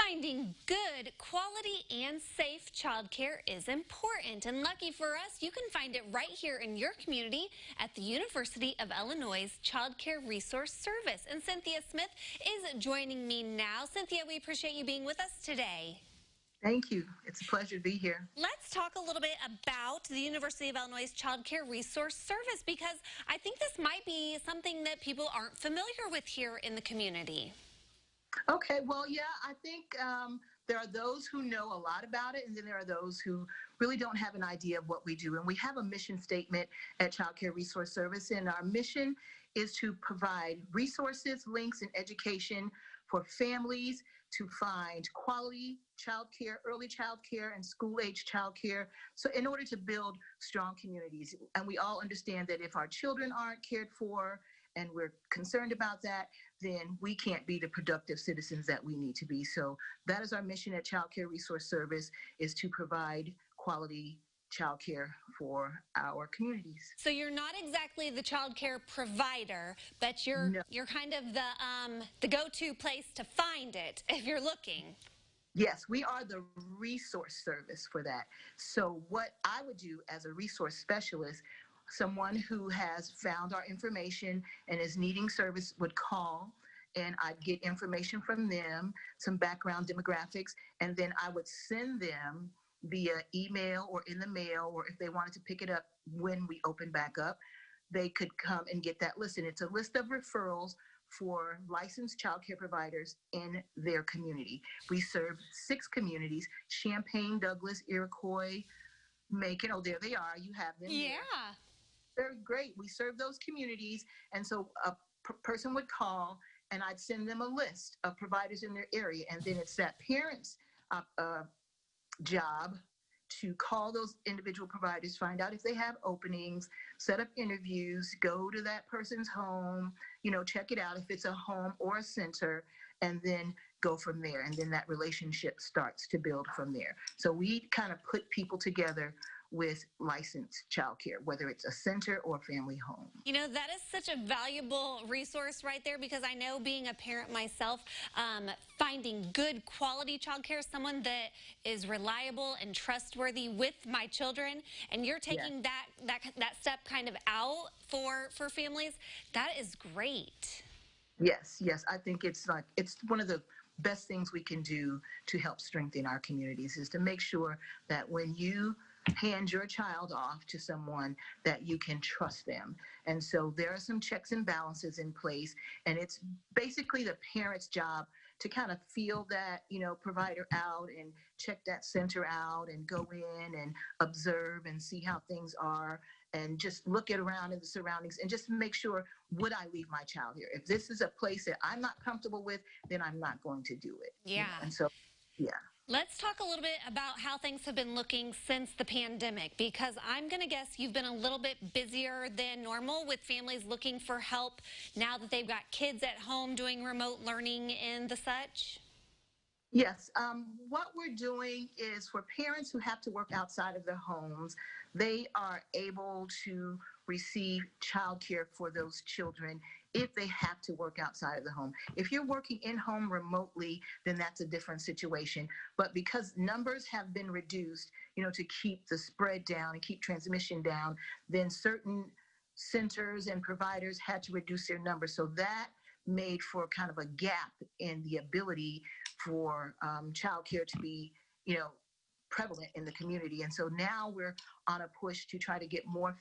Finding good, quality, and safe childcare is important. And lucky for us, you can find it right here in your community at the University of Illinois' Childcare Resource Service. And Cynthia Smith is joining me now. Cynthia, we appreciate you being with us today. Thank you. It's a pleasure to be here. Let's talk a little bit about the University of Illinois' Childcare Resource Service, because I think this might be something that people aren't familiar with here in the community. Okay, well, yeah, I think there are those who know a lot about it, and then there are those who really don't have an idea of what we do. And we have a mission statement at Childcare Resource Service, and our mission is to provide resources, links, and education for families to find quality childcare, early childcare, and school-age childcare. So in order to build strong communities, and we all understand that if our children aren't cared for, and we're concerned about that, then we can't be the productive citizens that we need to be. So that is our mission at Childcare Resource Service, is to provide quality childcare for our communities. So you're not exactly the childcare provider, but you're kind of the go-to place to find it if you're looking. Yes, we are the resource service for that. So what I would do as a resource specialist, someone who has found our information and is needing service would call, and I'd get information from them, some background demographics, and then I would send them via email or in the mail, or if they wanted to pick it up when we open back up, they could come and get that list. And it's a list of referrals for licensed childcare providers in their community. We serve 6 communities: Champaign, Douglas, Iroquois, Macon. Oh, there they are. You have them. Yeah. They're great. We serve those communities. And so a person would call, and I'd send them a list of providers in their area. And then it's that parent's job to call those individual providers, find out if they have openings, set up interviews, go to that person's home, check it out if it's a home or a center, and then go from there. And then that relationship starts to build from there. So we kind of put people together with licensed childcare, whether it's a center or family home. That is such a valuable resource right there, because I know, being a parent myself, finding good quality childcare, someone that is reliable and trustworthy with my children, and you're taking that step kind of out for families, that is great. Yes, I think it's one of the best things we can do to help strengthen our communities, is to make sure that when you hand your child off to someone, that you can trust them. And so there are some checks and balances in place, and it's basically the parent's job to kind of feel that, provider out and check that center out and go in and observe and see how things are, and just look around in the surroundings and just make sure, would I leave my child here? If this is a place that I'm not comfortable with, then I'm not going to do it. Yeah. And so, yeah. Let's talk a little bit about how things have been looking since the pandemic, because I'm going to guess you've been a little bit busier than normal with families looking for help now that they've got kids at home doing remote learning and the such. Yes. What we're doing is, for parents who have to work outside of their homes, they are able to receive childcare for those children if they have to work outside of the home. If you're working in-home remotely, then that's a different situation. But because numbers have been reduced, to keep the spread down and keep transmission down, then certain centers and providers had to reduce their numbers. So that made for kind of a gap in the ability for childcare to be, prevalent in the community. And so now we're on a push to try to get more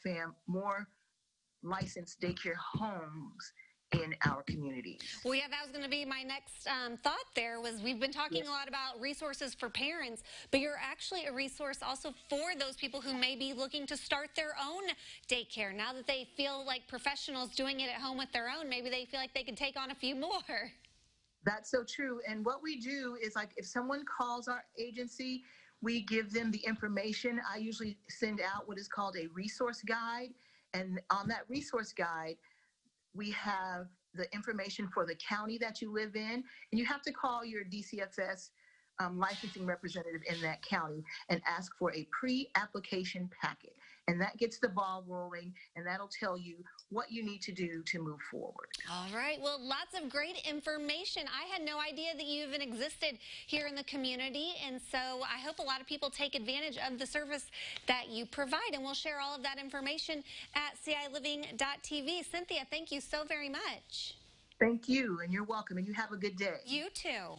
licensed daycare homes in our communities. Well, yeah, that was going to be my next thought there. Was we've been talking a lot about resources for parents, but you're actually a resource also for those people who may be looking to start their own daycare. Now that they feel like professionals doing it at home with their own, maybe they feel like they can take on a few more. That's so true. And what we do is, like, if someone calls our agency, we give them the information. I usually send out what is called a resource guide. And on that resource guide, we have the information for the county that you live in. And you have to call your DCFS licensing representative in that county and ask for a pre-application packet. And that gets the ball rolling, and that'll tell you what you need to do to move forward. All right. Well, lots of great information. I had no idea that you even existed here in the community. And so I hope a lot of people take advantage of the service that you provide. And we'll share all of that information at CILiving.tv. Cynthia, thank you so very much. Thank you, and you're welcome, and you have a good day. You too.